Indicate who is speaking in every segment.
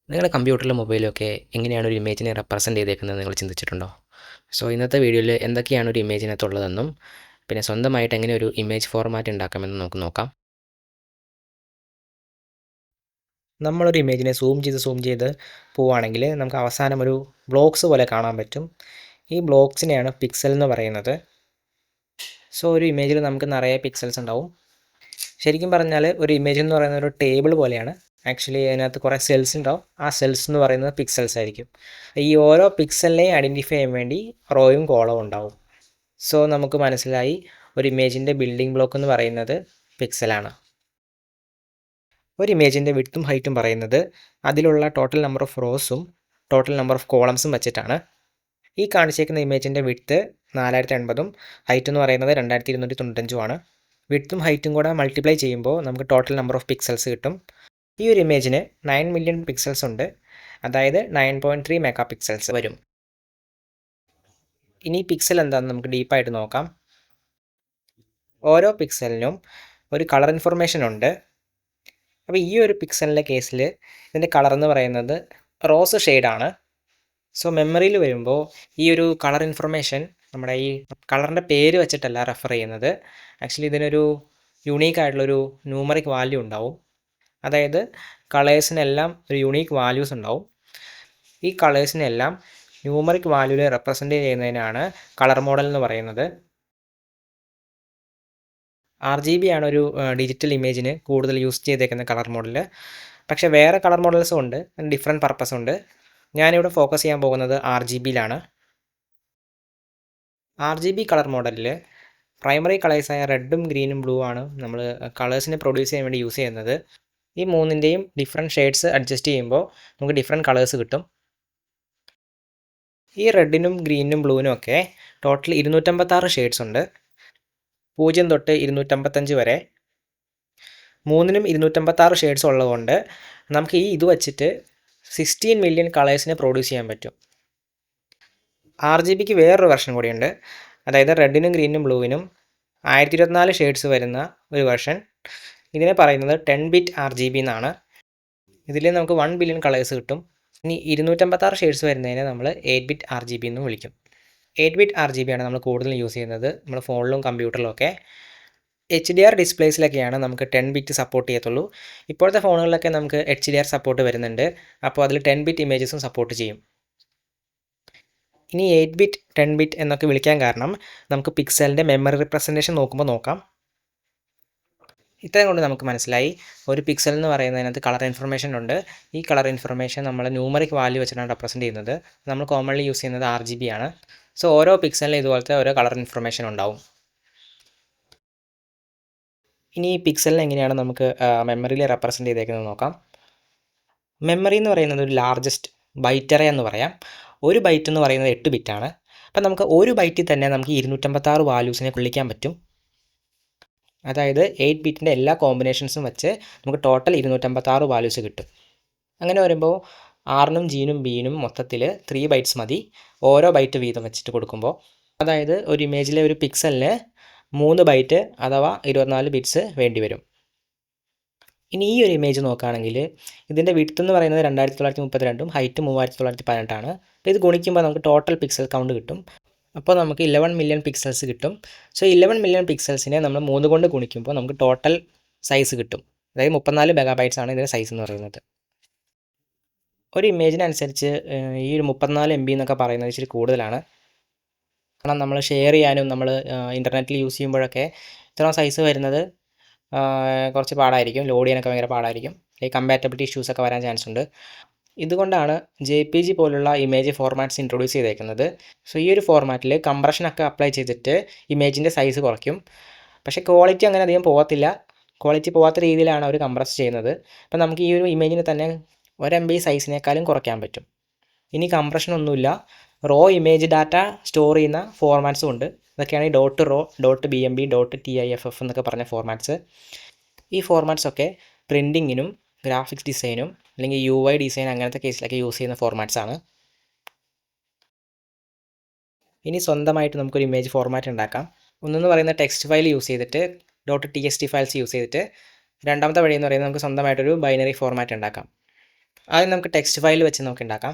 Speaker 1: നിങ്ങളുടെ കമ്പ്യൂട്ടറിലും മൊബൈലും ഒക്കെ എങ്ങനെയാണ് ഒരു ഇമേജിനെ റെപ്രസെൻ്റ് ചെയ്തേക്കുന്നത് നിങ്ങൾ ചിന്തിച്ചിട്ടുണ്ടോ? സോ ഇന്നത്തെ വീഡിയോയിൽ എന്തൊക്കെയാണ് ഒരു ഇമേജിനകത്തുള്ളതെന്നും പിന്നെ സ്വന്തമായിട്ട് എങ്ങനെ ഒരു ഇമേജ് ഫോർമാറ്റ് ഉണ്ടാക്കാമെന്നും നമുക്ക് നോക്കാം. നമ്മളൊരു ഇമേജിനെ സൂം ചെയ്ത് പോവുകയാണെങ്കിൽ നമുക്ക് അവസാനം ഒരു ബ്ലോക്സ് പോലെ കാണാൻ പറ്റും. ഈ ബ്ലോക്സിനെയാണ് പിക്സൽ എന്ന് പറയുന്നത്. സോ ഒരു ഇമേജിൽ നമുക്ക് നിറയെ പിക്സൽസ് ഉണ്ടാവും. ശരിക്കും പറഞ്ഞാൽ ഒരു ഇമേജ് എന്ന് പറയുന്നത് ഒരു ടേബിൾ പോലെയാണ്. ആക്ച്വലി അതിനകത്ത് കുറേ സെൽസ് ഉണ്ടാവും. ആ സെൽസ് എന്ന് പറയുന്നത് പിക്സൽസ് ആയിരിക്കും. ഈ ഓരോ പിക്സലിനെയും ഐഡൻറ്റിഫൈ ചെയ്യാൻ വേണ്ടി റോയും കോളവും ഉണ്ടാവും. സോ നമുക്ക് മനസ്സിലായി ഒരു ഇമേജിൻ്റെ ബിൽഡിംഗ് ബ്ലോക്ക് എന്ന് പറയുന്നത് പിക്സലാണ്. ഒരു ഇമേജിൻ്റെ വിഡ്ത്തും ഹൈറ്റും പറയുന്നത് അതിലുള്ള ടോട്ടൽ നമ്പർ ഓഫ് റോസും ടോട്ടൽ നമ്പർ ഓഫ് കോളംസും വെച്ചിട്ടാണ്. ഈ കാണിച്ചേക്കുന്ന ഇമേജിൻ്റെ വിഡ്ത്ത് 4080 ഹൈറ്റ് എന്ന് പറയുന്നത് 2295 ആണ്. വിഡ്ത്തും ഹൈറ്റും കൂടെ മൾട്ടിപ്ലൈ ചെയ്യുമ്പോൾ നമുക്ക് ടോട്ടൽ നമ്പർ ഓഫ് പിക്സൽസ് കിട്ടും. ഈ ഒരു ഇമേജിന് 9 മില്യൺ പിക്സൽസ് ഉണ്ട്. അതായത് 9.3 മെഗാ പിക്സൽസ് വരും. ഇനി പിക്സൽ എന്താണെന്ന് നമുക്ക് ഡീപ്പായിട്ട് നോക്കാം. ഓരോ പിക്സലിനും ഒരു കളർ ഇൻഫർമേഷൻ ഉണ്ട്. അപ്പോൾ ഈ ഒരു പിക്സലിൻ്റെ കേസിൽ ഇതിൻ്റെ കളർ എന്ന് പറയുന്നത് റോസ് ഷെയ്ഡാണ്. സോ മെമ്മറിയിൽ വരുമ്പോൾ ഈ ഒരു കളർ ഇൻഫർമേഷൻ നമ്മുടെ ഈ കളറിൻ്റെ പേര് വെച്ചിട്ടല്ല റെഫർ ചെയ്യുന്നത്. ആക്ച്വലി ഇതിനൊരു യുണീക്ക് ആയിട്ടുള്ളൊരു ന്യൂമറിക് വാല്യൂ ഉണ്ടാവും. അതായത് കളേഴ്സിനെല്ലാം ഒരു യുണീക്ക് വാല്യൂസ് ഉണ്ടാവും. ഈ കളേഴ്സിനെല്ലാം ന്യൂമറിക് വാല്യൂവിൽ റെപ്രസെൻ്റ് ചെയ്യുന്നതിനാണ് കളർ മോഡൽ എന്ന് പറയുന്നത്. RGB ആണ് ഒരു ഡിജിറ്റൽ ഇമേജിന് കൂടുതൽ യൂസ് ചെയ്തേക്കുന്ന കളർ മോഡൽ. പക്ഷേ വേറെ കളർ മോഡൽസും ഉണ്ട്, ഡിഫറെൻറ്റ് പർപ്പസ് ഉണ്ട്. ഞാനിവിടെ ഫോക്കസ് ചെയ്യാൻ പോകുന്നത് RGBയിലാണ്. RGB കളർ മോഡലിൽ പ്രൈമറി കളേഴ്സായ റെഡും ഗ്രീനും ബ്ലൂ ആണ് നമ്മൾ കളേഴ്സിനെ പ്രൊഡ്യൂസ് ചെയ്യാൻ വേണ്ടി യൂസ് ചെയ്യുന്നത്. ഈ മൂന്നിൻ്റെയും ഡിഫറെൻറ്റ് ഷെയ്ഡ്സ് അഡ്ജസ്റ്റ് ചെയ്യുമ്പോൾ നമുക്ക് ഡിഫറെൻറ്റ് കളേഴ്സ് കിട്ടും. ഈ റെഡിനും ഗ്രീനും ബ്ലൂവിനും ഒക്കെ ടോട്ടൽ 256 ഷെയ്ഡ്സ് ഉണ്ട്. 0 തൊട്ട് 255 വരെ. മൂന്നിനും 256 ഷെയ്ഡ്സ് ഉള്ളതുകൊണ്ട് നമുക്ക് ഇത് വച്ചിട്ട് 16 മില്യൺ കളേഴ്സിനെ പ്രൊഡ്യൂസ് ചെയ്യാൻ പറ്റും. RGBക്ക് വേറൊരു വെർഷൻ കൂടിയുണ്ട്. അതായത് റെഡിനും ഗ്രീനും ബ്ലൂവിനും 1024 ഷെയ്ഡ്സ് വരുന്ന ഒരു വെർഷൻ. ഇതിനെ പറയുന്നത് 10 ബിറ്റ് RGB എന്നാണ്. ഇതിൽ നമുക്ക് 1 ബില്യൺ കളേഴ്സ് കിട്ടും. ഇനി 256 ഷെയ്ഡ്സ് വരുന്നതിനെ നമ്മൾ 8 ബിറ്റ് RGB എന്നും വിളിക്കും. 8 ബിറ്റ് RGB ആണ് നമ്മൾ കൂടുതലും യൂസ് ചെയ്യുന്നത് നമ്മുടെ ഫോണിലും കമ്പ്യൂട്ടറിലും ഒക്കെ. HDR ഡിസ്പ്ലേസിലൊക്കെയാണ് നമുക്ക് 10 ബിറ്റ് സപ്പോർട്ട് ചെയ്യത്തുള്ളൂ. ഇപ്പോഴത്തെ ഫോണുകളിലൊക്കെ നമുക്ക് HDR സപ്പോർട്ട് വരുന്നുണ്ട്. അപ്പോൾ അതിൽ 10 ബിറ്റ് ഇമേജസും സപ്പോർട്ട് ചെയ്യും. ഇനി 8 ബിറ്റ് 10 ബിറ്റ് എന്നൊക്കെ വിളിക്കാൻ കാരണം നമുക്ക് പിക്സലിൻ്റെ മെമ്മറി റിപ്രസൻറ്റേഷൻ നോക്കാം. ഇത്രയും കൊണ്ട് നമുക്ക് മനസ്സിലായി ഒരു പിക്സൽ എന്ന് പറയുന്നതിനകത്ത് കളർ ഇൻഫർമേഷൻ ഉണ്ട്. ഈ കളർ ഇൻഫർമേഷൻ നമ്മൾ ന്യൂമറിക് വാല്യൂ വെച്ചിട്ടാണ് റെപ്രസെൻറ്റ് ചെയ്യുന്നത്. നമ്മൾ കോമൺലി യൂസ് ചെയ്യുന്നത് RGB ആണ്. സോ ഓരോ പിക്സലിനും ഇതുപോലത്തെ ഓരോ കളർ ഇൻഫർമേഷൻ ഉണ്ടാവും. ഇനി ഈ പിക്സലിനെ എങ്ങനെയാണ് നമുക്ക് മെമ്മറിയിൽ റെപ്രസെൻറ്റ് ചെയ്തേക്കുന്നത് നോക്കാം. മെമ്മറി എന്ന് പറയുന്നത് ഒരു ലാർജസ്റ്റ് ബൈറ്റ് അറേ എന്ന് പറയാം. ഒരു ബൈറ്റ് എന്ന് പറയുന്നത് 8 ബിറ്റാണ്. അപ്പം നമുക്ക് ഒരു ബൈറ്റിൽ തന്നെ നമുക്ക് 256 വാല്യൂസിനെ കൊള്ളിക്കാൻ പറ്റും. അതായത് 8 ബിറ്റിൻ്റെ എല്ലാ കോമ്പിനേഷൻസും വെച്ച് നമുക്ക് ടോട്ടൽ 256 വാല്യൂസ് കിട്ടും. അങ്ങനെ വരുമ്പോൾ ആറിനും ജിനും ബിനും മൊത്തത്തിൽ 3 ബൈറ്റ്സ് മതി ഓരോ ബൈറ്റ് വീതം വെച്ചിട്ട് കൊടുക്കുമ്പോൾ. അതായത് ഒരു ഇമേജിലെ ഒരു പിക്സലിന് 3 ബൈറ്റ് അഥവാ 24 ബിറ്റ്സ് വേണ്ടി വരും. ഇനി ഈ ഒരു ഇമേജ് നോക്കുകയാണെങ്കിൽ ഇതിൻ്റെ വിഡ്ത്ത് എന്ന് പറയുന്നത് 2932 ഹൈറ്റ് 3918 ആണ്. അപ്പോൾ ഇത് ഗുണിക്കുമ്പോൾ നമുക്ക് ടോട്ടൽ പിക്സൽ കൗണ്ട് കിട്ടും. അപ്പോൾ നമുക്ക് 11 മില്യൺ പിക്സൽസ് കിട്ടും. സോ 11 മില്യൺ പിക്സൽസിനെ നമ്മൾ 3 കൊണ്ട് ഗുണിക്കുമ്പോൾ നമുക്ക് ടോട്ടൽ സൈസ് കിട്ടും. അതായത് 34 മെഗാബൈറ്റ്സ് ആണ് ഇതിൻ്റെ സൈസ് എന്ന് പറയുന്നത്. ഒരു ഇമേജിനനുസരിച്ച് ഈ ഒരു 34 MB എന്നൊക്കെ പറയുന്നത് ഇച്ചിരി കൂടുതലാണ്. കാരണം നമ്മൾ ഷെയർ ചെയ്യാനും നമ്മൾ ഇൻ്റർനെറ്റിൽ യൂസ് ചെയ്യുമ്പോഴൊക്കെ ഇത്രയും സൈസ് വരുന്നത് കുറച്ച് പാടായിരിക്കും. ലോഡ് ചെയ്യാനൊക്കെ ഭയങ്കര പാടായിരിക്കും. കമ്പാറ്റബിലിറ്റി ഇഷ്യൂസൊക്കെ വരാൻ ചാൻസ് ഉണ്ട്. ഇതുകൊണ്ടാണ് JPG പോലുള്ള ഇമേജ് ഫോർമാറ്റ്സ് ഇൻട്രൊഡ്യൂസ് ചെയ്തേക്കുന്നത്. സോ ഈ ഒരു ഫോർമാറ്റിൽ കംപ്രഷനൊക്കെ അപ്ലൈ ചെയ്തിട്ട് ഇമേജിൻ്റെ സൈസ് കുറയ്ക്കും. പക്ഷേ ക്വാളിറ്റി അങ്ങനെ അധികം പോകത്തില്ല. ക്വാളിറ്റി പോകാത്ത രീതിയിലാണ് അവർ കംപ്രസ് ചെയ്യുന്നത്. അപ്പോൾ നമുക്ക് ഈ ഒരു ഇമേജിനെ തന്നെ 1 MB സൈസിനേക്കാളും കുറയ്ക്കാൻ പറ്റും. ഇനി കംപ്രഷനൊന്നുമില്ല. റോ ഇമേജ് ഡാറ്റ സ്റ്റോർ ചെയ്യുന്ന ഫോർമാറ്റ്സും ഉണ്ട്. ഇതൊക്കെയാണ് ഈ .RAW, .BMP, .TIFF എന്നൊക്കെ പറഞ്ഞ ഫോർമാറ്റ്സ്. ഈ ഫോർമാറ്റ്സൊക്കെ പ്രിൻറ്റിങ്ങിനും ഗ്രാഫിക്സ് ഡിസൈനും അല്ലെങ്കിൽ UI ഡിസൈൻ അങ്ങനത്തെ കേസിലൊക്കെ യൂസ് ചെയ്യുന്ന ഫോർമാറ്റ്സാണ്. ഇനി സ്വന്തമായിട്ട് നമുക്കൊരു ഇമേജ് ഫോർമാറ്റ് ഉണ്ടാക്കാം. ഒന്നെന്ന് പറയുന്ന ടെക്സ്റ്റ് ഫയൽ യൂസ് ചെയ്തിട്ട് .txt ഫയൽസ് യൂസ് ചെയ്തിട്ട്, രണ്ടാമത്തെ വഴി എന്ന് പറയുന്നത് നമുക്ക് സ്വന്തമായിട്ടൊരു ബൈനറി ഫോർമാറ്റ് ഉണ്ടാക്കാം. ആദ്യം നമുക്ക് ടെക്സ്റ്റ് ഫയൽ വെച്ച് നമുക്ക് ഉണ്ടാക്കാം.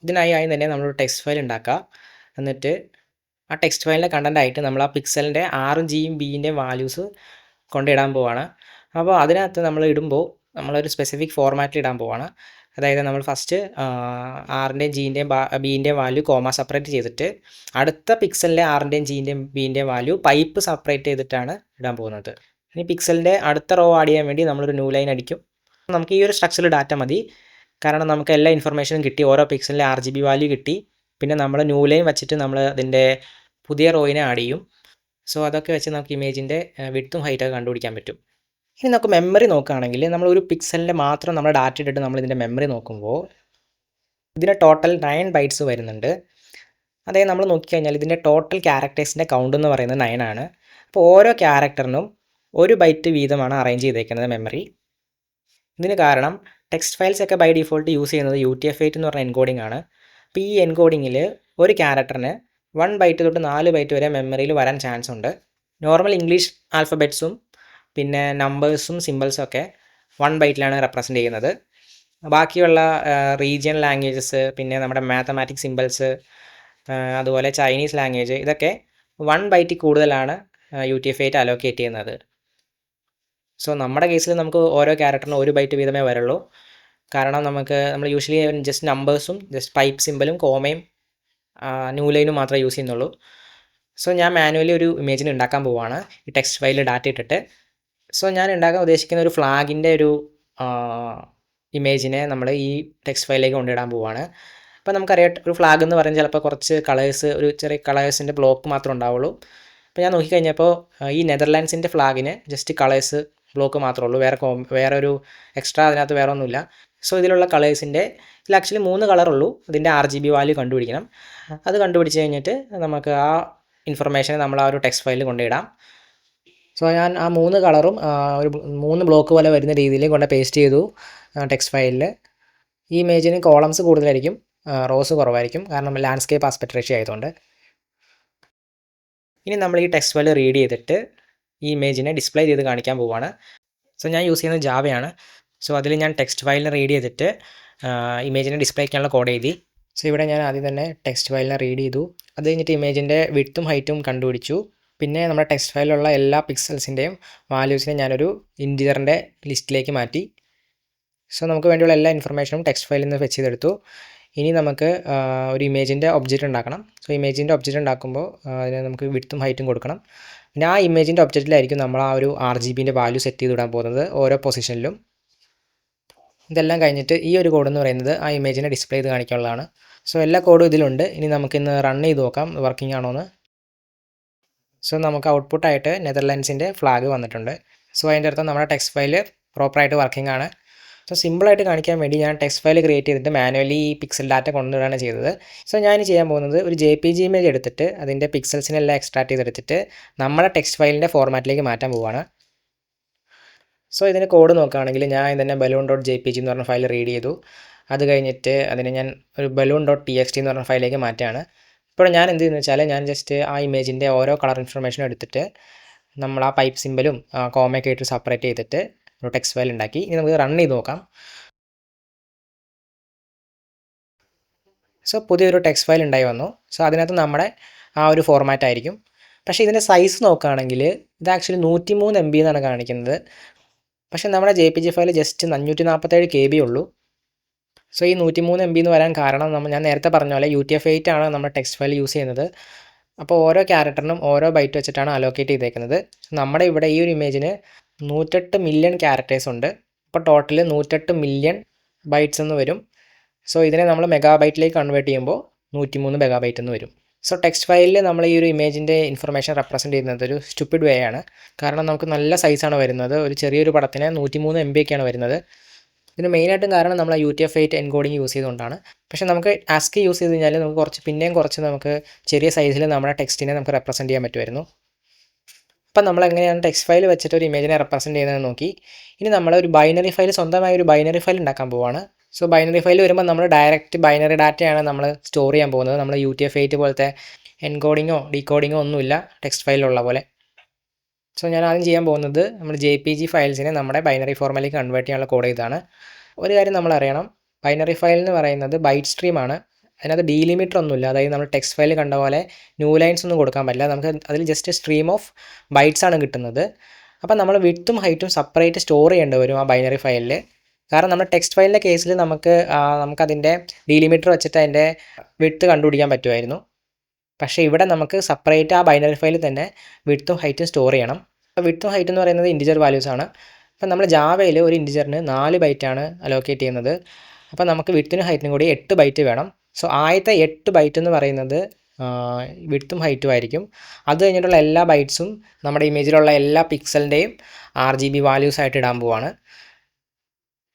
Speaker 1: ഇതിനായി ആദ്യം തന്നെ നമ്മളൊരു ടെക്സ്റ്റ് ഫയൽ ഉണ്ടാക്കുക. എന്നിട്ട് ആ ടെക്സ്റ്റ് ഫയലിൻ്റെ കണ്ടൻ്റായിട്ട് നമ്മൾ ആ പിക്സലിൻ്റെ ആറും ജിയും ബിൻ്റെയും വാല്യൂസ് കൊണ്ടിടാൻ പോവാണ്. അപ്പോൾ അതിനകത്ത് നമ്മൾ ഇടുമ്പോൾ നമ്മളൊരു സ്പെസിഫിക് ഫോർമാറ്റിൽ ഇടാൻ പോവാണ്. അതായത് നമ്മൾ ഫസ്റ്റ് ആറിൻ്റെയും ജിൻ്റെയും ബിൻ്റെയും വാല്യൂ കോമ സെപ്പറേറ്റ് ചെയ്തിട്ട് അടുത്ത പിക്സലിൻ്റെ ആറിൻ്റെയും ജിൻ്റെയും ബിൻ്റെയും വാല്യൂ പൈപ്പ് സെപ്പറേറ്റ് ചെയ്തിട്ടാണ് ഇടാൻ പോകുന്നത്. ഇനി പിക്സലിൻ്റെ അടുത്ത റോ ആഡ് ചെയ്യാൻ വേണ്ടി നമ്മളൊരു ന്യൂ ലൈൻ അടിക്കും. നമുക്ക് ഈ ഒരു സ്ട്രക്ചറിൽ ഡാറ്റ മതി, കാരണം നമുക്ക് എല്ലാ ഇൻഫർമേഷനും കിട്ടി, ഓരോ പിക്സലിൻ്റെ RGB വാല്യൂ കിട്ടി. പിന്നെ നമ്മൾ ന്യൂ ലൈൻ വെച്ചിട്ട് നമ്മൾ അതിൻ്റെ പുതിയ റോയിനെ ആഡ് ചെയ്യും. സോ അതൊക്കെ വെച്ച് നമുക്ക് ഇമേജിൻ്റെ വിഡ്ത്തും ഹൈറ്റൊക്കെ കണ്ടുപിടിക്കാൻ പറ്റും. ഇനി നമുക്ക് മെമ്മറി നോക്കുകയാണെങ്കിൽ നമ്മൾ ഒരു പിക്സലിൻ്റെ മാത്രം നമ്മൾ ഡാറ്റ ഇട്ടിട്ട് നമ്മൾ ഇതിൻ്റെ മെമ്മറി നോക്കുമ്പോൾ ഇതിന് ടോട്ടൽ 9 ബൈറ്റ്സ് വരുന്നുണ്ട്. അതായത് നമ്മൾ നോക്കിക്കഴിഞ്ഞാൽ ഇതിൻ്റെ ടോട്ടൽ ക്യാരക്ടേഴ്സിൻ്റെ കൗണ്ട് എന്ന് പറയുന്നത് 9 ആണ്. അപ്പോൾ ഓരോ ക്യാരക്ടറിനും 1 ബൈറ്റ് വീതമാണ് അറേഞ്ച് ചെയ്തേക്കുന്നത് മെമ്മറി. ഇതിന് കാരണം ടെക്സ്റ്റ് ഫയൽസ് ഒക്കെ ബൈ ഡിഫോൾട്ട് യൂസ് ചെയ്യുന്നത് UTF-8 എന്ന് പറഞ്ഞ എൻകോഡിംഗ് ആണ്. അപ്പോൾ ഈ എൻകോഡിങ്ങിൽ ഒരു ക്യാരക്ടറിന് 1 ബൈറ്റ് തൊട്ട് 4 ബൈറ്റ് വരെ മെമ്മറിയിൽ വരാൻ ചാൻസ് ഉണ്ട്. നോർമൽ ഇംഗ്ലീഷ് ആൽഫബറ്റ്സും പിന്നെ നമ്പേഴ്സും സിമ്പിൾസും ഒക്കെ 1 ബൈറ്റിലാണ് റെപ്രസെൻ്റ് ചെയ്യുന്നത്. ബാക്കിയുള്ള റീജിയൻ ലാംഗ്വേജസ്, പിന്നെ നമ്മുടെ മാത്തമാറ്റിക്സ് സിമ്പിൾസ്, അതുപോലെ ചൈനീസ് ലാംഗ്വേജ്, ഇതൊക്കെ 1 ബൈറ്റിൽ കൂടുതലാണ് UTF-8 അലോക്കേറ്റ് ചെയ്യുന്നത്. സോ നമ്മുടെ കേസിൽ നമുക്ക് ഓരോ ക്യാരക്ടറിനും 1 ബൈറ്റ് വീതമേ വരുള്ളൂ. കാരണം നമ്മൾ യൂഷ്വലി ജസ്റ്റ് നമ്പേഴ്സും ജസ്റ്റ് പൈപ്പ് സിമ്പിളും കോമയും ന്യൂ ലൈനും മാത്രമേ യൂസ് ചെയ്യുന്നുള്ളൂ. സോ ഞാൻ മാനുവലി ഒരു ഇമേജിന് ഉണ്ടാക്കാൻ പോവുകയാണ് ഈ ടെക്സ്റ്റ് ഫയലിൽ ഡാറ്റ ഇട്ടിട്ട്. സോ ഞാൻ ഉണ്ടാക്കാൻ ഉദ്ദേശിക്കുന്ന ഒരു ഫ്ലാഗിൻ്റെ ഒരു ഇമേജിനെ നമ്മൾ ഈ ടെക്സ്റ്റ് ഫയലിലേക്ക് കൊണ്ടിടാൻ പോവുകയാണ്. അപ്പോൾ നമുക്കറിയാം ഒരു ഫ്ലാഗ് എന്ന് പറയുന്നത് ചിലപ്പോൾ കുറച്ച് കളേഴ്സ്, ഒരു ചെറിയ കളേഴ്സിൻ്റെ ബ്ലോക്ക് മാത്രമേ ഉണ്ടാവുള്ളൂ. അപ്പോൾ ഞാൻ നോക്കിക്കഴിഞ്ഞപ്പോൾ ഈ നെതർലാൻഡ്സിൻ്റെ ഫ്ലാഗിന് ജസ്റ്റ് കളേഴ്സ് ബ്ലോക്ക് മാത്രമേ ഉള്ളൂ, വേറെ ഒരു എക്സ്ട്രാ അതിനകത്ത് വേറെ ഒന്നുമില്ല. സോ ഇതിലുള്ള കളേഴ്സിൻ്റെ ഇതിൽ ആക്ച്വലി 3 കളറുള്ളൂ. ഇതിൻ്റെ RGB വാല്യൂ കണ്ടുപിടിക്കണം. അത് കണ്ടുപിടിച്ച് കഴിഞ്ഞിട്ട് നമുക്ക് ആ ഇൻഫർമേഷൻ നമ്മൾ ആ ഒരു ടെക്സ്റ്റ് ഫയലിൽ കൊണ്ടിടാം. സോ ഞാൻ ആ 3 കളറും ഒരു 3 ബ്ലോക്ക് പോലെ വരുന്ന രീതിയിൽ കൊണ്ട് പേസ്റ്റ് ചെയ്തു ടെക്സ്റ്റ് ഫയലിൽ. ഈ ഇമേജിന് കോളംസ് കൂടുതലായിരിക്കും, റോസ് കുറവായിരിക്കും, കാരണം ലാൻഡ്സ്കേപ്പ് ആസ്പെക്ട് റേഷ്യോ ആയതുകൊണ്ട്. ഇനി നമ്മൾ ഈ ടെക്സ്റ്റ് ഫയൽ റീഡ് ചെയ്തിട്ട് ഈ ഇമേജിനെ ഡിസ്പ്ലേ ചെയ്ത് കാണിക്കാൻ പോവുകയാണ്. സോ ഞാൻ യൂസ് ചെയ്യുന്നത് ജാവയാണ്. സോ അതിൽ ഞാൻ ടെക്സ്റ്റ് ഫയലിനെ റീഡ് ചെയ്തിട്ട് ഇമേജിനെ ഡിസ്പ്ലേ ചെയ്യാനുള്ള കോഡ് എഴുതി. സോ ഇവിടെ ഞാൻ ആദ്യം തന്നെ ടെക്സ്റ്റ് ഫയലിനെ റീഡ് ചെയ്തു. അത് കഴിഞ്ഞിട്ട് ഇമേജിൻ്റെ വിഡ്ത്തും ഹൈറ്റും കണ്ടുപിടിച്ചു. പിന്നെ നമ്മുടെ ടെക്സ്റ്റ് ഫയലിലുള്ള എല്ലാ പിക്സൽസിൻ്റെയും വാല്യൂസിനെ ഞാനൊരു ഇൻറ്റിജറിൻ്റെ ലിസ്റ്റിലേക്ക് മാറ്റി. സോ നമുക്ക് വേണ്ടിയുള്ള എല്ലാ ഇൻഫർമേഷനും ടെക്സ്റ്റ് ഫയലിൽ നിന്ന് ഫെച്ച് ചെയ്തെടുത്തു. ഇനി നമുക്ക് ഒരു ഇമേജിൻ്റെ ഒബ്ജക്റ്റ് ഉണ്ടാക്കണം. സോ ഇമേജിൻ്റെ ഒബ്ജക്റ്റ് ഉണ്ടാക്കുമ്പോൾ അതിന് നമുക്ക് വിഡ്ത്തും ഹൈറ്റും കൊടുക്കണം. പിന്നെ ആ ഇമേജിൻ്റെ ഒബ്ജക്റ്റിലായിരിക്കും നമ്മൾ ആ ഒരു RGBൻ്റെ വാല്യൂ സെറ്റ് ചെയ്ത് വിടാൻ പോകുന്നത് ഓരോ പൊസിഷനിലും. ഇതെല്ലാം കഴിഞ്ഞിട്ട് ഈ ഒരു കോഡ് എന്ന് പറയുന്നത് ആ ഇമേജിനെ ഡിസ്പ്ലേ ചെയ്ത് കാണിക്കാനുള്ളതാണ്. സോ എല്ലാ കോഡും ഇതിലുണ്ട്. ഇനി നമുക്കിന്ന് റൺ ചെയ്ത് നോക്കാം വർക്കിംഗ് ആണോ എന്ന്. സോ നമുക്ക് ഔട്ട്പുട്ടായിട്ട് നെതർലാൻഡ്സിൻ്റെ ഫ്ലാഗ് വന്നിട്ടുണ്ട്. സോ അതിൻ്റെ അർത്ഥം നമ്മുടെ ടെക്സ്റ്റ് ഫയൽ പ്രോപ്പറായിട്ട് വർക്കിംഗ് ആണ്. സോ സിമ്പിളായിട്ട് കാണിക്കാൻ വേണ്ടി ഞാൻ ടെക്സ്റ്റ് ഫയൽ ക്രിയേറ്റ് ചെയ്തിട്ട് മാനുവലി ഈ പിക്സൽ ഡാറ്റ കൊണ്ടുവരികയാണ് ചെയ്തത്. സോ ഞാൻ ചെയ്യാൻ പോകുന്നത് ഒരു JPG ഇമേജ് എടുത്തിട്ട് അതിൻ്റെ പിക്സൽസിനെല്ലാം എക്സ്ട്രാക്ട് ചെയ്തെടുത്തിട്ട് നമ്മുടെ ടെക്സ്റ്റ് ഫയലിൻ്റെ ഫോർമാറ്റിലേക്ക് മാറ്റാൻ പോവുകയാണ്. സോ ഇതിന് കോഡ് നോക്കുകയാണെങ്കിൽ ഞാൻ തന്നെ balloon.jpg എന്ന് പറഞ്ഞ ഫയൽ റീഡ് ചെയ്തു. അത് കഴിഞ്ഞിട്ട് അതിനെ ഞാൻ ഒരു balloon.txt എന്ന് പറഞ്ഞ ഫയലിലേക്ക് മാറ്റുകയാണ്. ഇപ്പോൾ ഞാൻ എന്ത് ചെയ്യുന്നത് വെച്ചാൽ ഞാൻ ജസ്റ്റ് ആ ഇമേജിൻ്റെ ഓരോ കളർ ഇൻഫർമേഷനും എടുത്തിട്ട് നമ്മൾ ആ പൈപ്പ് സിമ്പലും കോമയൊക്കെ ആയിട്ട് സെപ്പറേറ്റ് ചെയ്തിട്ട് ഒരു ടെക്സ്റ്റ് ഫയൽ ഉണ്ടാക്കി. ഇനി നമുക്ക് റൺ ചെയ്ത് നോക്കാം. സോ പുതിയൊരു ടെക്സ്റ്റ് ഫയൽ ഉണ്ടായി വന്നു. സോ അതിനകത്ത് നമ്മുടെ ആ ഒരു ഫോർമാറ്റ് ആയിരിക്കും. പക്ഷേ ഇതിൻ്റെ സൈസ് നോക്കുകയാണെങ്കിൽ ഇത് ആക്ച്വലി 103 MB എന്നാണ് കാണിക്കുന്നത്. പക്ഷേ നമ്മുടെ JPG ഫയൽ ജസ്റ്റ് 547 KB ഉള്ളൂ. സോ ഈ 103 MB എന്ന് വരാൻ കാരണം ഞാൻ നേരത്തെ പറഞ്ഞ പോലെ UTF-8 ആണ് നമ്മുടെ ടെക്സ്റ്റ് ഫയൽ യൂസ് ചെയ്യുന്നത്. അപ്പോൾ ഓരോ ക്യാരക്ടറിനും ഓരോ ബൈറ്റ് വെച്ചിട്ടാണ് അലോക്കേറ്റ് ചെയ്തേക്കുന്നത്. നമ്മുടെ ഇവിടെ ഈ ഒരു ഇമേജിന് 108 മില്യൺ ക്യാരക്ടേഴ്സ് ഉണ്ട്. അപ്പോൾ ടോട്ടൽ 108 മില്യൺ ബൈറ്റ്സ് എന്ന് വരും. സോ ഇതിനെ നമ്മൾ മെഗാബൈറ്റിലേക്ക് കൺവേർട്ട് ചെയ്യുമ്പോൾ 103 മെഗാബൈറ്റ് എന്ന് വരും. സോ ടെക്സ്റ്റ് ഫയലിൽ നമ്മൾ ഈ ഒരു ഇമേജിൻ്റെ ഇൻഫർമേഷൻ റെപ്രസെൻറ്റ് ചെയ്യുന്നത് ഒരു സ്റ്റുപ്പിഡ് വേ ആണ്. കാരണം നമുക്ക് നല്ല സൈസാണ് വരുന്നത്. ഒരു ചെറിയൊരു പടത്തിന് 103 MB ഒക്കെയാണ് വരുന്നത്. ഇതിന് മെയിനായിട്ടും കാരണം നമ്മൾ UTF-8 എൻകോഡിങ് യൂസ് ചെയ്തുകൊണ്ടാണ്. പക്ഷേ നമുക്ക് ASCII യൂസ് ചെയ്ത് കഴിഞ്ഞാൽ നമുക്ക് പിന്നെയും കുറച്ച് നമുക്ക് ചെറിയ സൈസിൽ നമ്മുടെ ടെക്സ്റ്റിനെ നമുക്ക് റെപ്രസെൻറ്റ് ചെയ്യാൻ പറ്റുമായിരുന്നു. അപ്പം നമ്മൾ എങ്ങനെയാണ് ടെക്സ്റ്റ് ഫയൽ വെച്ചിട്ട് ഒരു ഇമേജിനെ റെപ്രസെൻറ്റ് ചെയ്യുന്നത് നോക്കി. ഇനി നമ്മൾ ഒരു ബൈനറി ഫയൽ, സ്വന്തമായി ഒരു ബൈനറി ഫയൽ ഉണ്ടാക്കാൻ പോവുകയാണ്. സോ ബൈനറി ഫയൽ വരുമ്പോൾ നമ്മൾ ഡയറക്റ്റ് ബൈനറി ഡാറ്റയാണ് നമ്മൾ സ്റ്റോർ ചെയ്യാൻ പോകുന്നത്. നമ്മൾ UTF-8 പോലത്തെ എൻകോഡിങ്ങോ ഡീകോഡിങ്ങോ ഒന്നുമില്ല ടെക്സ്റ്റ് ഫയലിലുള്ള പോലെ. സോ ഞാൻ ആദ്യം ചെയ്യാൻ പോകുന്നത് നമ്മൾ JPG ഫയൽസിനെ നമ്മുടെ ബൈനറി ഫോർമാറ്റിലേക്ക് കൺവേർട്ട് ചെയ്യാനുള്ള കോഡ് ഇതാണ്. ഒരു കാര്യം നമ്മൾ അറിയണം, ബൈനറി ഫയൽ എന്ന് പറയുന്നത് ബൈറ്റ് സ്ട്രീമാണ്. അതിനകത്ത് ഡീലിമിറ്റർ ഒന്നുമില്ല. അതായത് നമ്മൾ ടെക്സ്റ്റ് ഫയൽ കണ്ട പോലെ ന്യൂ ലൈൻസ് ഒന്നും കൊടുക്കാൻ പറ്റില്ല. നമുക്ക് അതിൽ ജസ്റ്റ് സ്ട്രീം ഓഫ് ബൈറ്റ്സ് ആണ് കിട്ടുന്നത്. അപ്പം നമ്മൾ വിഡ്ത്തും ഹൈറ്റും സെപ്പറേറ്റ് സ്റ്റോർ ചെയ്യേണ്ടി വരും ആ ബൈനറി ഫയലിൽ. കാരണം നമ്മുടെ ടെക്സ്റ്റ് ഫയലിൻ്റെ കേസിൽ നമുക്കതിൻ്റെ ഡീലിമിറ്റർ വെച്ചിട്ട് അതിൻ്റെ വിഡ്ത്ത് കണ്ടുപിടിക്കാൻ പറ്റുമായിരുന്നു. പക്ഷേ ഇവിടെ നമുക്ക് സെപ്പറേറ്റ് ആ ബൈനറി ഫയലിൽ തന്നെ വിഡ്ത്തും ഹൈറ്റും സ്റ്റോർ ചെയ്യണം. അപ്പോൾ വിഡ്ത്തും ഹൈറ്റും എന്ന് പറയുന്നത് ഇൻറ്റിജർ വാല്യൂസ് ആണ്. അപ്പം നമ്മൾ ജാവയിൽ ഒരു ഇൻറ്റിജറിന് 4 ബൈറ്റാണ് അലോക്കേറ്റ് ചെയ്യുന്നത്. അപ്പോൾ നമുക്ക് വിഡ്ത്തിനും ഹൈറ്റിനും കൂടി 8 ബൈറ്റ് വേണം. സോ ആദ്യത്തെ 8 ബൈറ്റ് എന്ന് പറയുന്നത് വിഡ്ത്തും ഹൈറ്റും ആയിരിക്കും. അത് കഴിഞ്ഞിട്ടുള്ള എല്ലാ ബൈറ്റ്സും നമ്മുടെ ഇമേജിലുള്ള എല്ലാ പിക്സലിൻ്റെയും RGB വാല്യൂസ് ആയിട്ട് ഇടാൻ പോവാണ്.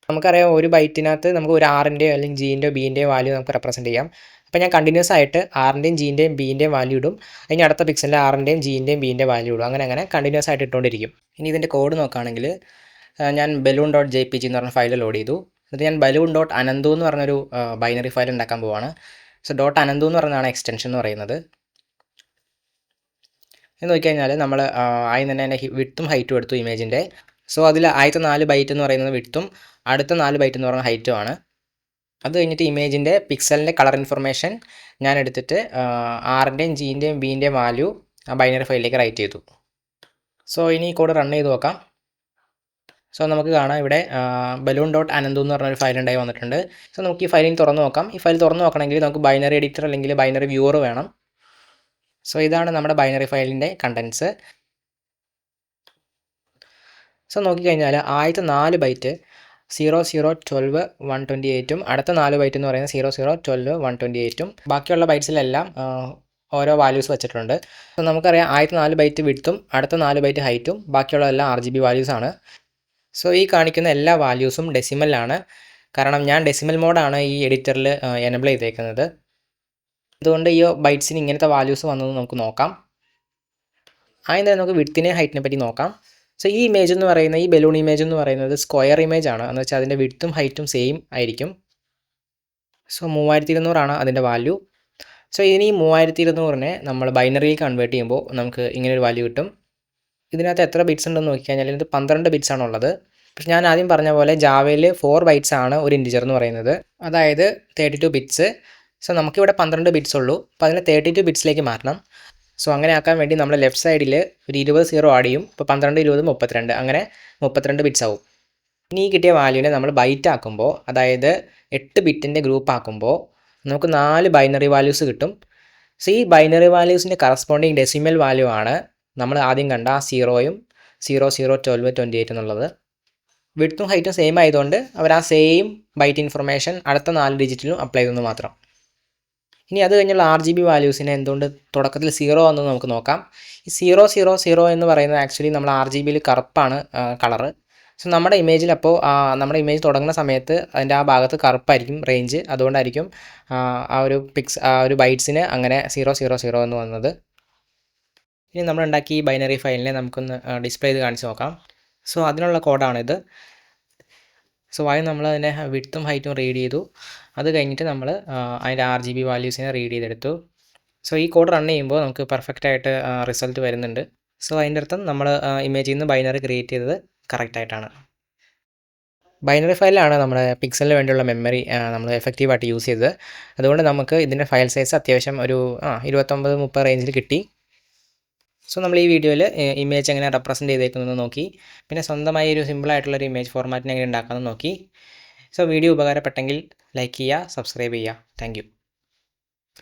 Speaker 1: നമുക്കറിയാം ഒരു ബൈറ്റിനകത്ത് നമുക്ക് ഒരു ആറിൻ്റെയോ അല്ലെങ്കിൽ ജീൻ്റെയോ ബീൻ്റെയോ വാല്യൂ നമുക്ക് റെപ്രസെൻറ്റ് ചെയ്യാം. അപ്പോൾ ഞാൻ കണ്ടിന്യൂസ് ആയിട്ട് ആറിൻ്റെയും ജീൻ്റെയും ബീൻ്റെയും വാല്യൂ ഇടും. അതിന് അടുത്ത പിക്സലിൻ്റെ ആറിൻ്റെയും ജീൻ്റെയും ബീൻ്റെ വാല്യൂ ഇടും. അങ്ങനെ കണ്ടിന്യൂസ് ആയിട്ട് ഇട്ടുകൊണ്ടിരിക്കും. ഇനി ഇതിൻ്റെ കോഡ് നോക്കുകയാണെങ്കിൽ ഞാൻ balloon.jpg എന്ന് പറഞ്ഞ ഫയൽ ലോഡ് ചെയ്തു. എന്നിട്ട് ഞാൻ balloon.anandu എന്ന് പറഞ്ഞൊരു ബൈനറി ഫയൽ ഉണ്ടാക്കാൻ പോവാണ്. സോ .anandu എന്ന് പറഞ്ഞതാണ് എക്സ്റ്റൻഷൻ എന്ന് പറയുന്നത്. എന്ന് നോക്കിക്കഴിഞ്ഞാൽ നമ്മൾ ആദ്യം തന്നെ അതിൻ്റെ വിഡ്ത്തും ഹൈറ്റും എടുത്തു ഇമേജിൻ്റെ. സോ അതിൽ ആദ്യത്തെ 4 ബൈറ്റ് എന്ന് പറയുന്നത് വിഡ്ത്തും അടുത്ത 4 ബൈറ്റ് എന്ന് പറയുന്നത് ഹൈറ്റുമാണ്. അത് കഴിഞ്ഞിട്ട് ഇമേജിൻ്റെ പിക്സലിൻ്റെ കളർ ഇൻഫർമേഷൻ ഞാൻ എടുത്തിട്ട് ആറിൻ്റെയും ജീൻ്റെയും ബീൻ്റെയും വാല്യൂ ആ ബൈനറി ഫയലിലേക്ക് റൈറ്റ് ചെയ്തു. സോ ഇനി ഈ കോഡ് റൺ ചെയ്ത് നോക്കാം. സോ നമുക്ക് കാണാം ഇവിടെ balloon.anandu എന്ന് പറഞ്ഞൊരു ഫയൽ ഉണ്ടായി വന്നിട്ടുണ്ട്. സോ നമുക്ക് ഈ ഫയലിൽ തുറന്ന് നോക്കാം. ഈ ഫയൽ തുറന്ന് നോക്കണമെങ്കിൽ നമുക്ക് ബൈനറി എഡിറ്റർ അല്ലെങ്കിൽ ബൈനറി വ്യൂവർ വേണം. സോ ഇതാണ് നമ്മുടെ ബൈനറി ഫയലിൻ്റെ കണ്ടൻസ്. സോ നോക്കിക്കഴിഞ്ഞാൽ ആദ്യത്തെ 4 ബൈറ്റ് 0012 128ഉം അടുത്ത 4 ബൈറ്റ് എന്ന് പറയുന്നത് 0012 128ഉം ബാക്കിയുള്ള ബൈറ്റ്സിലെല്ലാം ഓരോ വാല്യൂസ് വെച്ചിട്ടുണ്ട്. സോ നമുക്കറിയാം ആദ്യത്തെ 4 ബൈറ്റ് വിഡ്ത്തും അടുത്ത 4 ബൈറ്റ് ഹൈറ്റും ബാക്കിയുള്ളതെല്ലാം RGB വാല്യൂസ് ആണ്. സോ ഈ കാണിക്കുന്ന എല്ലാ വാല്യൂസും ഡെസിമലാണ്. കാരണം ഞാൻ ഡെസിമൽ മോഡാണ് ഈ എഡിറ്ററിൽ എനേബിൾ ചെയ്തേക്കുന്നത്. അതുകൊണ്ട് ഈ ബൈറ്റ്സിന് ഇങ്ങനത്തെ വാല്യൂസ് വന്നതെന്ന് നമുക്ക് നോക്കാം. ആദ്യം തന്നെ നമുക്ക് വിഡ്ത്തിനെ ഹൈറ്റിനെ പറ്റി നോക്കാം. സോ ഈ ഇമേജ് എന്ന് പറയുന്നത് ഈ ബലൂൺ ഇമേജ് എന്ന് പറയുന്നത് സ്ക്വയർ ഇമേജ് ആണ്. എന്ന് വെച്ചാൽ അതിൻ്റെ വിഡ്ത്തും ഹൈറ്റും സെയിം ആയിരിക്കും. സോ 3200 അതിൻ്റെ വാല്യൂ. സോ ഇനി 3200നെ നമ്മൾ ബൈനറിയിൽ കൺവേർട്ട് ചെയ്യുമ്പോൾ നമുക്ക് ഇങ്ങനൊരു വാല്യൂ കിട്ടും. ഇതിനകത്ത് എത്ര ബിറ്റ്സ് ഉണ്ടെന്ന് നോക്കിക്കഴിഞ്ഞാൽ ഇത് 12 ബിറ്റ്സ് ആണുള്ളത്. പക്ഷേ ഞാൻ ആദ്യം പറഞ്ഞ പോലെ ജാവയിൽ 4 ബൈറ്റ്സ് ആണ് ഒരു ഇൻറ്റിജർ എന്ന് പറയുന്നത്, അതായത് 32 ബിറ്റ്സ്. സോ നമുക്കിവിടെ 12 ബിറ്റ്സ് ഉള്ളൂ. അപ്പോൾ അതിനെ 32 ബിറ്റ്സിലേക്ക് മാറ്റണം. സോ അങ്ങനെ ആക്കാൻ വേണ്ടി നമ്മൾ ലെഫ്റ്റ് സൈഡിൽ ഒരു 20 സീറോ ആഡ് ചെയ്യും. ഇപ്പോൾ 12 20 32, അങ്ങനെ 32 ബിറ്റ്സ് ആവും. ഇനി ഈ കിട്ടിയ വാല്യൂവിനെ നമ്മൾ ബൈറ്റ് ആക്കുമ്പോൾ, അതായത് 8 ബിറ്റിൻ്റെ ഗ്രൂപ്പ് ആക്കുമ്പോൾ നമുക്ക് 4 ബൈനറി വാല്യൂസ് കിട്ടും. സോ ഈ ബൈനറി വാല്യൂസിൻ്റെ കറസ്പോണ്ടിങ് ഡെസിമൽ വാല്യൂ ആണ് നമ്മൾ ആദ്യം കണ്ട ആ 0യും 0012 28 എന്നുള്ളത്. വിഡ്ത്തും ഹൈറ്റും സെയിം ആയതുകൊണ്ട് അവർ ആ സെയിം ബൈറ്റ് ഇൻഫർമേഷൻ അടുത്ത 4 ഡിജിറ്റിലും അപ്ലൈ ചെയ്തെന്ന് മാത്രം. ഇനി അത് കഴിഞ്ഞുള്ള RGB വാല്യൂസിനെ എന്തുകൊണ്ട് തുടക്കത്തിൽ 0 ആണെന്ന് നമുക്ക് നോക്കാം. ഈ 000 എന്ന് പറയുന്നത് ആക്ച്വലി നമ്മൾ RGBയിൽ കറുപ്പാണ് കളറ്. സോ നമ്മുടെ ഇമേജിൽ അപ്പോൾ നമ്മുടെ ഇമേജ് തുടങ്ങുന്ന സമയത്ത് അതിൻ്റെ ആ ഭാഗത്ത് കറുപ്പായിരിക്കും റേഞ്ച്. അതുകൊണ്ടായിരിക്കും ആ ഒരു ബൈറ്റ്സിന് അങ്ങനെ 000 എന്ന് വന്നത്. ഇനി നമ്മൾ ഉണ്ടാക്കിയ ഈ ബൈനറി ഫയലിനെ നമുക്കൊന്ന് ഡിസ്പ്ലേ ചെയ്ത് കാണിച്ച് നോക്കാം. സോ അതിനുള്ള കോഡാണിത്. സോ ആദ്യം നമ്മൾ അതിൻ്റെ വിഡ്ത്തും ഹൈറ്റും റീഡ് ചെയ്തു. അത് കഴിഞ്ഞിട്ട് നമ്മൾ അതിൻ്റെ RGB വാല്യൂസിനെ റീഡ് ചെയ്തെടുത്തു. സോ ഈ കോഡ് റൺ ചെയ്യുമ്പോൾ നമുക്ക് പെർഫെക്റ്റ് ആയിട്ട് റിസൾട്ട് വരുന്നുണ്ട്. സോ അതിൻ്റെ അർത്ഥം നമ്മൾ ഇമേജിൽ നിന്ന് ബൈനറി ക്രിയേറ്റ് ചെയ്തത് കറക്റ്റായിട്ടാണ്. ബൈനറി ഫയലിലാണ് നമ്മുടെ പിക്സലിന് വേണ്ടിയുള്ള മെമ്മറി നമ്മൾ എഫക്റ്റീവായിട്ട് യൂസ് ചെയ്തത്. അതുകൊണ്ട് നമുക്ക് ഇതിൻ്റെ ഫയൽ സൈസ് അത്യാവശ്യം ഒരു 29-30 റേഞ്ചിൽ കിട്ടി. സോ നമ്മൾ ഈ വീഡിയോയിൽ ഇമേജ് എങ്ങനെ റെപ്രസെൻറ്റ് ചെയ്തേക്കുന്നതെന്ന് നോക്കി. പിന്നെ സ്വന്തമായി ഒരു സിമ്പിളായിട്ടുള്ളൊരു ഇമേജ് ഫോർമാറ്റിനെ എങ്ങനെ ഉണ്ടാക്കാമെന്ന് നോക്കി. സോ വീഡിയോ ഉപകാരപ്പെട്ടെങ്കിൽ ലൈക്ക് ചെയ്യുക, സബ്സ്ക്രൈബ് ചെയ്യുക. Thank you.